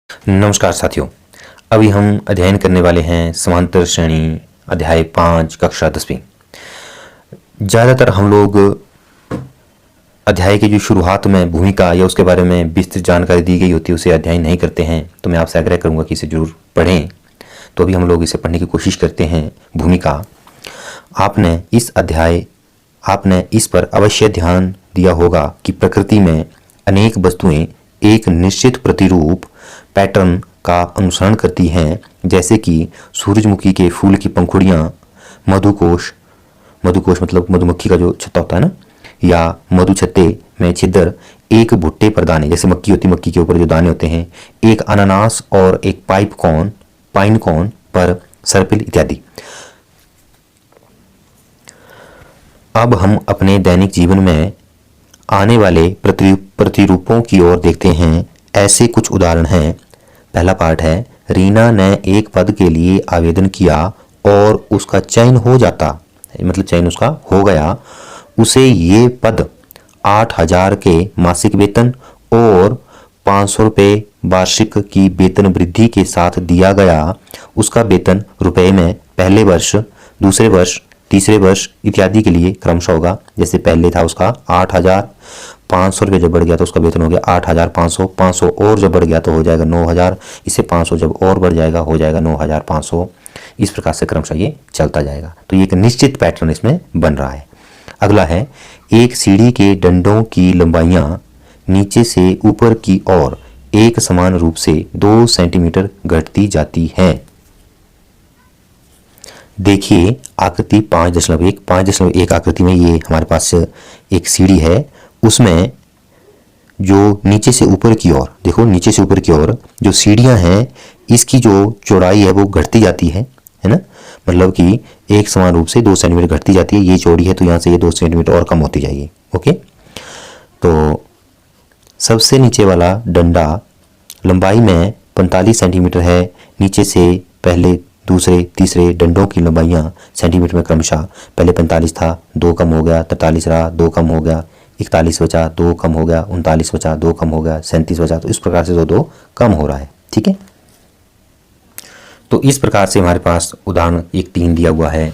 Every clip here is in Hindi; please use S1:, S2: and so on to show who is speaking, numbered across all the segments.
S1: नमस्कार साथियों, अभी हम अध्ययन करने वाले हैं समांतर श्रेणी अध्याय 5 कक्षा 10वीं। ज़्यादातर हम लोग अध्याय की जो शुरुआत में भूमिका या उसके बारे में विस्तृत जानकारी दी गई होती है उसे अध्ययन नहीं करते हैं, तो मैं आपसे आग्रह करूंगा कि इसे जरूर पढ़ें। तो अभी हम लोग इसे पढ़ने की कोशिश करते हैं। भूमिका, आपने इस पर अवश्य ध्यान दिया होगा कि प्रकृति में अनेक वस्तुएं एक निश्चित प्रतिरूप पैटर्न का अनुसरण करती हैं, जैसे कि सूरजमुखी के फूल की पंखुड़ियाँ, मधुकोश मतलब मधुमक्खी का जो छत्ता होता है ना, या मधुछत्ते में छिद्र, एक भुट्टे पर दाने जैसे मक्की होती है, मक्की के ऊपर जो दाने होते हैं, एक अनानास और एक पाइन कॉर्न पर सर्पिल इत्यादि। अब हम अपने दैनिक जीवन में आने वाले प्रतिरूपों की ओर देखते हैं। ऐसे कुछ उदाहरण हैं। पहला पार्ट है, रीना ने एक पद के लिए आवेदन किया और उसका चयन हो जाता, मतलब चयन उसका हो गया। उसे ये पद 8,000 के मासिक वेतन और 500 रुपये वार्षिक की वेतन वृद्धि के साथ दिया गया। उसका वेतन रुपए में पहले वर्ष, दूसरे वर्ष, तीसरे वर्ष इत्यादि के लिए क्रमशः होगा। जैसे पहले था उसका 8,000, 500 रुपये जब बढ़ गया तो उसका वेतन हो गया 8,500, 500 और जब बढ़ गया तो हो जाएगा 9,000, इससे 500 जब और बढ़ जाएगा हो जाएगा 9,500। इस प्रकार से क्रमशः ये चलता जाएगा। तो ये एक निश्चित पैटर्न इसमें बन रहा है। अगला है, एक सीढ़ी के डंडों की लंबाइयाँ नीचे से ऊपर की ओर एक समान रूप से 2 सेंटीमीटर घटती जाती हैं। देखिए आकृति 5.1 आकृति में ये हमारे पास एक सीढ़ी है। उसमें जो नीचे से ऊपर की ओर, देखो नीचे से ऊपर की ओर जो सीढ़ियां हैं, इसकी जो चौड़ाई है वो घटती जाती है ना, मतलब कि एक समान रूप से 2 सेंटीमीटर घटती जाती है। ये चौड़ी है तो यहाँ से ये 2 सेंटीमीटर और कम होती जाएगी। ओके, तो सबसे नीचे वाला डंडा लंबाई में 45 सेंटीमीटर है। नीचे से पहले, दूसरे, तीसरे डंडों की लंबाइयाँ सेंटीमीटर में क्रमशः, पहले 45 था, 2 कम हो गया, 43 रहा, 2 कम हो गया, 41 बचा, 2 कम हो गया, 39 बचा, 2 कम हो गया, 37 बचा। तो इस प्रकार से 2 कम हो रहा है। ठीक है, तो इस प्रकार से हमारे पास उदाहरण एक 3 दिया हुआ है,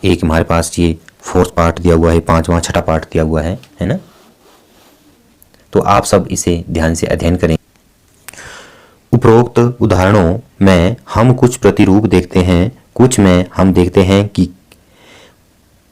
S1: एक हमारे पास ये 4th पार्ट दिया हुआ है, 5वां 6ठा पार्ट दिया हुआ है ना। तो आप सब इसे ध्यान से अध्ययन करें। उपरोक्त उदाहरणों में हम कुछ प्रतिरूप देखते हैं। कुछ में हम देखते हैं कि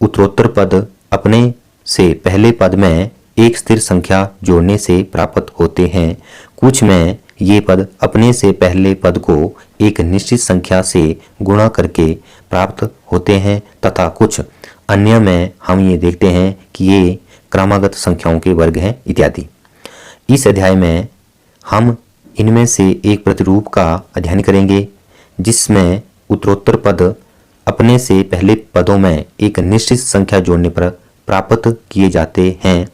S1: उत्तरोत्तर पद अपने से पहले पद में एक स्थिर संख्या जोड़ने से प्राप्त होते हैं। कुछ में ये पद अपने से पहले पद को एक निश्चित संख्या से गुणा करके प्राप्त होते हैं, तथा कुछ अन्य में हम ये देखते हैं कि ये क्रमागत संख्याओं के वर्ग हैं इत्यादि। इस अध्याय में हम इनमें से एक प्रतिरूप का अध्ययन करेंगे जिसमें उत्तरोत्तर पद अपने से पहले पदों में एक निश्चित संख्या जोड़ने पर प्राप्त किए जाते हैं।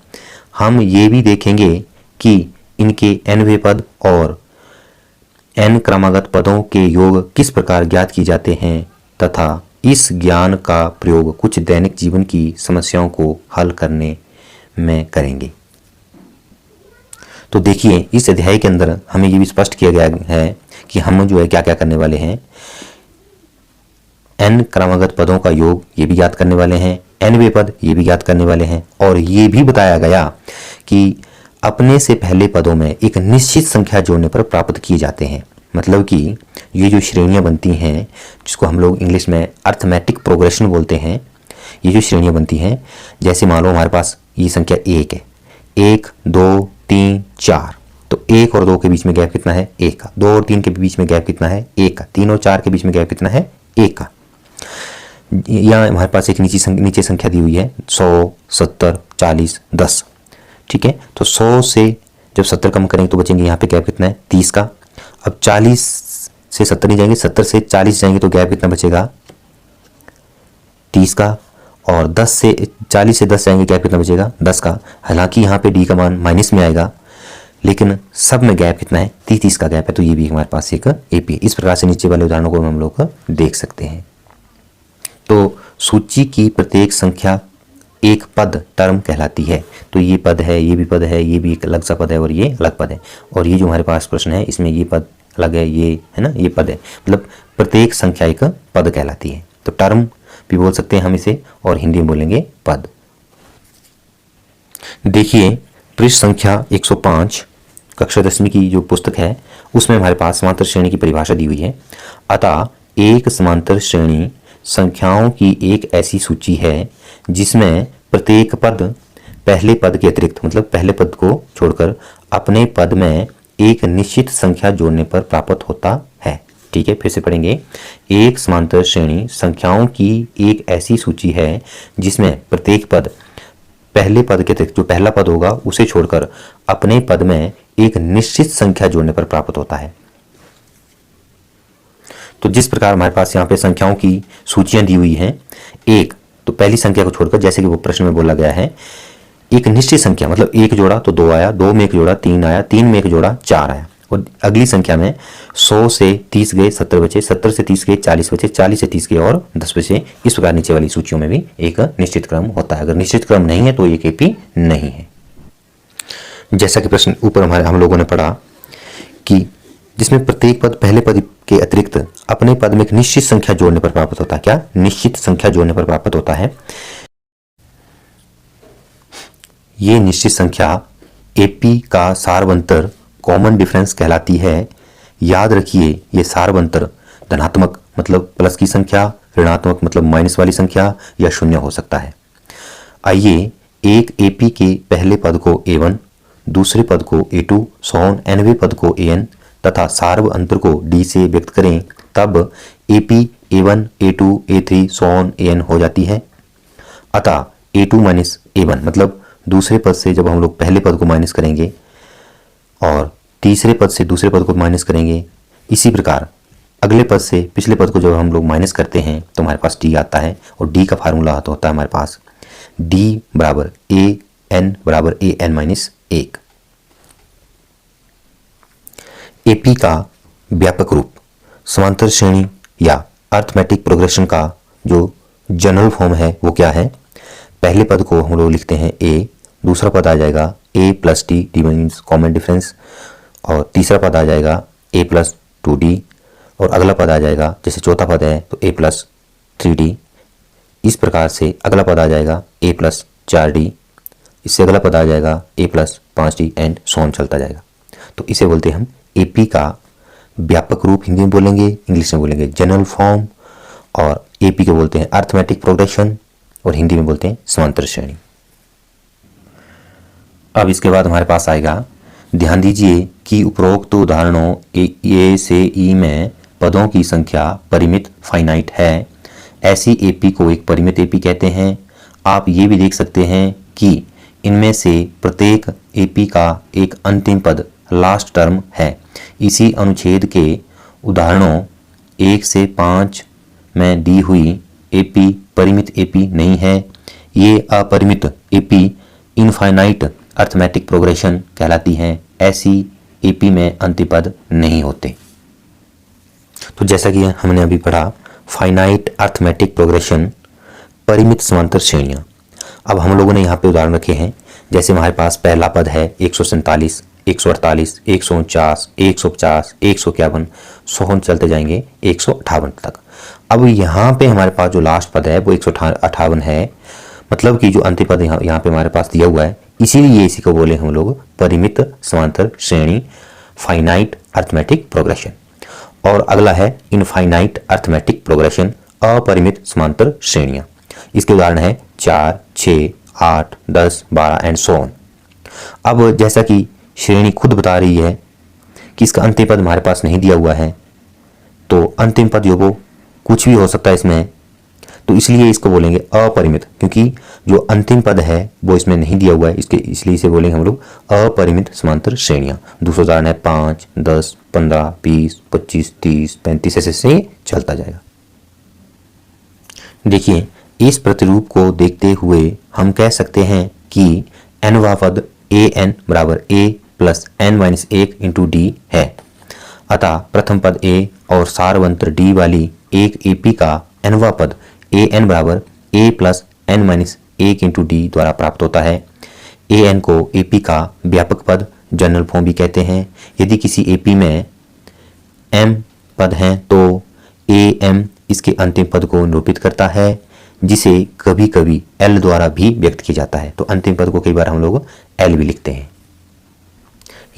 S1: हम ये भी देखेंगे कि इनके nवें पद और n क्रमागत पदों के योग किस प्रकार ज्ञात किए जाते हैं, तथा इस ज्ञान का प्रयोग कुछ दैनिक जीवन की समस्याओं को हल करने में करेंगे। तो देखिए, इस अध्याय के अंदर हमें ये भी स्पष्ट किया गया है कि हम जो है क्या क्या करने वाले हैं। n क्रमागत पदों का योग ये भी ज्ञात करने वाले हैं, nवें पद ये भी ज्ञात करने वाले हैं, और ये भी बताया गया कि अपने से पहले पदों में एक निश्चित संख्या जोड़ने पर प्राप्त किए जाते हैं। मतलब कि ये जो श्रेणियां बनती हैं, जिसको हम लोग इंग्लिश में अर्थमेटिक प्रोग्रेशन बोलते हैं, ये जो श्रेणियां बनती हैं, जैसे मान लो हमारे पास ये संख्या 1 है, 1 2 3 4, तो 1 और 2 के बीच में गैप कितना है? 1 का। 2 और 3 के बीच में गैप कितना है? 1 का। 3 और 4 के बीच में गैप कितना है? 1 का। यहाँ हमारे पास एक नीचे संख्या दी हुई है 100, 70, 40, 10। ठीक है, तो 100 से जब 70 कम करेंगे तो बचेंगे यहाँ पे गैप कितना है? 30 का। अब 40 से 70 नहीं जाएंगे, 70 से 40 जाएंगे तो गैप कितना बचेगा? 30 का। और 40 से 10 जाएंगे, गैप कितना बचेगा? 10 का। हालांकि यहाँ पे डी का मान माइनस में आएगा, लेकिन सब में गैप कितना है? 30 का गैप है, तो ये भी हमारे पास एक एपी। इस प्रकार से नीचे वाले उदाहरणों को हम लोग देख सकते हैं। तो सूची की प्रत्येक संख्या एक पद टर्म कहलाती है। तो ये पद है, ये भी पद है, ये भी एक अलग सा पद है और ये अलग पद है। और ये जो हमारे पास प्रश्न है इसमें ये पद अलग है, ये है ना, ये पद है, मतलब प्रत्येक संख्या एक पद कहलाती है। तो टर्म भी बोल सकते हैं हम इसे, और हिंदी में बोलेंगे पद। देखिए पृष्ठ संख्या 105 कक्षा 10वीं की जो पुस्तक है उसमें हमारे पास समांतर श्रेणी की परिभाषा दी हुई है। अतः एक समांतर श्रेणी संख्याओं की एक ऐसी सूची है जिसमें प्रत्येक पद पहले पद के अतिरिक्त, मतलब पहले पद को छोड़कर, अपने पद में एक निश्चित संख्या जोड़ने पर प्राप्त होता है। ठीक है, फिर से पढ़ेंगे। एक समांतर श्रेणी संख्याओं की एक ऐसी सूची है जिसमें प्रत्येक पद पहले पद के अतिरिक्त, जो पहला पद होगा उसे छोड़कर, अपने पद में एक निश्चित संख्या जोड़ने पर प्राप्त होता है। तो जिस प्रकार हमारे पास यहाँ पे संख्याओं की सूचियां दी हुई हैं, एक तो पहली संख्या को छोड़कर, जैसे कि वो प्रश्न में बोला गया है, एक निश्चित संख्या, मतलब एक जोड़ा तो 2 आया, 2 में एक जोड़ा 3 आया, 3 में एक जोड़ा 4 आया, और अगली संख्या में 100 से 30 गए 70 बचे, 70 से 30 गए 40 बचे, 40 से 30 गए और 10 बचे। इस प्रकार नीचे वाली सूचियों में भी एक निश्चित क्रम होता है। अगर निश्चित क्रम नहीं है तो एक एपी नहीं है। जैसा कि प्रश्न ऊपर हम लोगों ने पढ़ा कि जिसमें प्रत्येक पद पहले पद के अतिरिक्त अपने पद में एक निश्चित संख्या जोड़ने पर प्राप्त होता है। क्या? निश्चित संख्या जोड़ने पर प्राप्त होता है। ये निश्चित संख्या एपी का सार्वंतर कॉमन डिफरेंस कहलाती है। याद रखिए, ये सार्वंतर धनात्मक मतलब प्लस की संख्या, ऋणात्मक मतलब माइनस वाली संख्या या शून्य हो सकता है। आइए एक एपी के पहले पद को a1, दूसरे पद को a2, सौन nवें पद को an तथा सार्व अंतर को d से व्यक्त करें, तब AP a1, a2, a3, सौन an हो जाती है। अतः a2 माइनस a1 मतलब दूसरे पद से जब हम लोग पहले पद को माइनस करेंगे और तीसरे पद से दूसरे पद को माइनस करेंगे, इसी प्रकार अगले पद से पिछले पद को जब हम लोग माइनस करते हैं तो हमारे पास d आता है, और d का फार्मूला होता है हमारे पास d बराबर an बराबर an माइनस 1। एपी का व्यापक रूप समांतर श्रेणी या अर्थमेटिक प्रोग्रेशन का जो जनरल फॉर्म है वो क्या है? पहले पद को हम लोग लिखते हैं a, दूसरा पद आ जाएगा a plus D, D means common difference, और तीसरा पद आ जाएगा a प्लस 2d, और अगला पद आ जाएगा, जैसे चौथा पद है तो a प्लस 3d। इस प्रकार से अगला पद आ जाएगा a प्लस 4d, इससे अगला पद आ जाएगा a plus 5d and so on चलता जाएगा। तो इसे बोलते हैं हम एपी का व्यापक रूप। हिंदी में बोलेंगे, इंग्लिश में बोलेंगे जनरल फॉर्म, और एपी को बोलते हैं अर्थमेटिक प्रोग्रेशन, और हिंदी में बोलते हैं समांतर श्रेणी। अब इसके बाद हमारे पास आएगा, ध्यान दीजिए कि उपरोक्त उदाहरणों ए से ई में पदों की संख्या परिमित फाइनाइट है। ऐसी एपी को एक परिमित एपी कहते हैं। आप ये भी देख सकते हैं कि इनमें से प्रत्येक एपी का एक अंतिम पद लास्ट टर्म है। इसी अनुच्छेद के उदाहरणों 1 से 5 में दी हुई एपी परिमित एपी नहीं है। ये अपरिमित एपी इनफाइनाइट अर्थमेटिक प्रोग्रेशन कहलाती हैं। ऐसी एपी में अंतिम पद नहीं होते। तो जैसा कि हमने अभी पढ़ा, फाइनाइट अर्थमेटिक प्रोग्रेशन, परिमित समांतर श्रेणियां। अब हम लोगों ने यहाँ पे उदाहरण रखे हैं, जैसे हमारे पास पहला पद है 147, 148, 149, 150, 151, सो चलते जाएंगे 158 तक। अब यहाँ पे हमारे पास जो लास्ट पद है वो 158 है, मतलब कि जो अंतिम पद यहाँ पे हमारे पास दिया हुआ है, इसीलिए इसी को बोले हम लोग परिमित समांतर श्रेणी, फाइनाइट अर्थमेटिक प्रोग्रेशन। और अगला है इनफाइनाइट अर्थमेटिक प्रोग्रेशन, अपरिमित समांतर श्रेणियां। इसके उदाहरण है 4, 6, 8, 10, 12 एंड सो ऑन। अब जैसा कि श्रेणी खुद बता रही है कि इसका अंतिम पद हमारे पास नहीं दिया हुआ है, तो अंतिम पद जो वो कुछ भी हो सकता है इसमें, तो इसलिए इसको बोलेंगे अपरिमित, क्योंकि जो अंतिम पद है वो इसमें नहीं दिया हुआ है, इसलिए इसे बोलेंगे हम लोग अपरिमित समांतर श्रेणियां। दूसरा उदाहरण है 5, 10, 15, 20, 25, 30, 35 ऐसे चलता जाएगा। देखिए, इस प्रतिरूप को देखते हुए हम कह सकते हैं कि nवां पद an बराबर a plus n minus 1 into D है। अतः प्रथम पद a और सार्वंतर d वाली एक एपी का nवां पद an बराबर a plus n minus 1 into D द्वारा प्राप्त होता है। ए एन को एपी का व्यापक पद जनरल फॉर्म भी कहते हैं। यदि किसी एपी में एम पद हैं तो ए एम इसके अंतिम पद को निरूपित करता है, जिसे कभी कभी एल द्वारा भी व्यक्त किया जाता है। तो अंतिम पद को कई बार हम लोग एल भी लिखते हैं।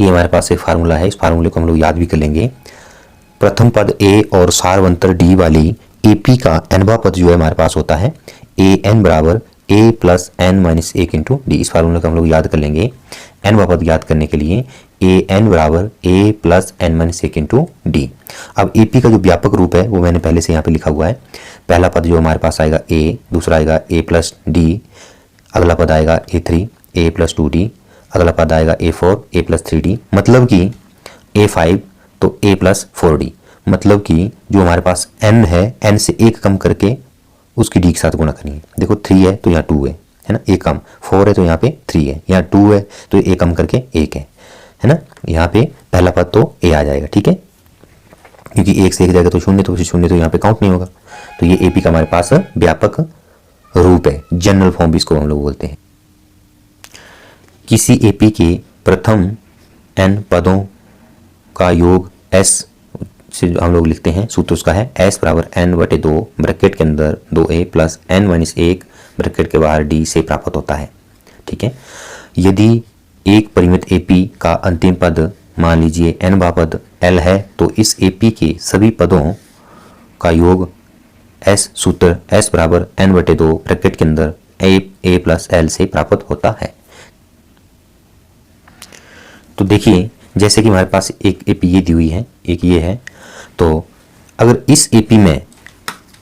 S1: ये हमारे पास एक फार्मूला है, इस फार्मूले को हम लोग याद भी कर लेंगे। प्रथम पद ए और सारवंतर डी वाली एपी का एनवा पद जो है हमारे पास होता है ए एन बराबर A plus N minus 1 into D. इस फार्मूले को हम लोग याद कर लेंगे। एनवा पद याद करने के लिए ए एन बराबर A plus N minus 1 into D. अब एपी का जो व्यापक रूप है वो मैंने पहले से यहाँ पे लिखा हुआ है। पहला पद जो हमारे पास आएगा ए, दूसरा आएगा ए प्लस डी, अगला पद आएगा ए3 ए प्लस 2d, अगला पद आएगा ए4 ए प्लस 3d, मतलब कि ए5 तो ए प्लस 4d, मतलब कि जो हमारे पास n है n से एक कम करके उसकी d के साथ गुणा करनी है। देखो 3 है तो यहाँ 2 है ना, एक कम, 4 है तो यहाँ पे 3 है, यहाँ 2 है तो एक कम करके 1 है ना। यहाँ पे पहला पद तो a आ जाएगा, ठीक है, क्योंकि 1 से 1 जाएगा तो 0, तो 0 तो यहाँ पे काउंट नहीं होगा। तो ये एपी का हमारे पास व्यापक रूप है, जनरल फॉर्म भी इसको हम लोग बोलते हैं। किसी एपी के प्रथम n पदों का योग s से हम लोग लिखते हैं, सूत्र उसका है s बराबर n/2 ब्रैकेट के अंदर 2a plus n minus 1 bracket के बाहर d से प्राप्त होता है, ठीक है। यदि एक परिमित एपी का अंतिम पद मान लीजिए n पद l है तो इस एपी के सभी पदों का योग s सूत्र s बराबर n/2 ब्रैकेट के अंदर a प्लस l से प्राप्त होता है। तो देखिए जैसे कि हमारे पास एक एपी ये दी हुई है, एक ये है, तो अगर इस एपी में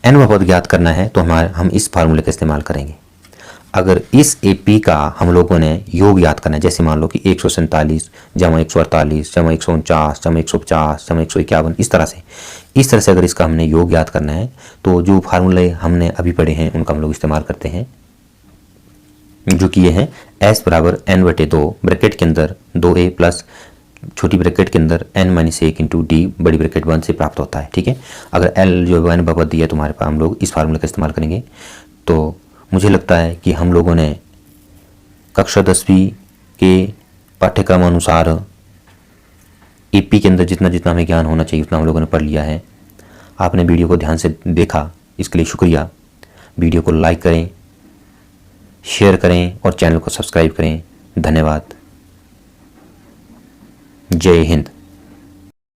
S1: n पद ज्ञात करना है तो हम इस फार्मूले का इस्तेमाल करेंगे। अगर इस एपी का हम लोगों ने योग याद करना है, जैसे मान लो कि 147 जमा 148 जमा 149 जमा 150 जमा 151, इस तरह से अगर इसका हमने योग याद करना है तो जो फार्मूले हमने अभी पढ़े हैं उनका हम लोग इस्तेमाल करते हैं, जो कि ये है s बराबर n/2 ब्रैकेट के अंदर 2a प्लस छोटी ब्रैकेट के अंदर n माइनस 1 इंटू डी बड़ी ब्रैकेट 1 से प्राप्त होता है, ठीक है। अगर l जो है n पद दिया तो हमारे पास हम लोग इस फार्मूले का इस्तेमाल करेंगे। तो मुझे लगता है कि हम लोगों ने कक्षा 10वीं के पाठ्यक्रम अनुसार एपी के अंदर जितना जितना हमें ज्ञान होना चाहिए उतना हम लोगों ने पढ़ लिया है। आपने वीडियो को ध्यान से देखा, इसके लिए शुक्रिया। वीडियो को लाइक करें, शेयर करें और चैनल को सब्सक्राइब करें। धन्यवाद। जय हिंद।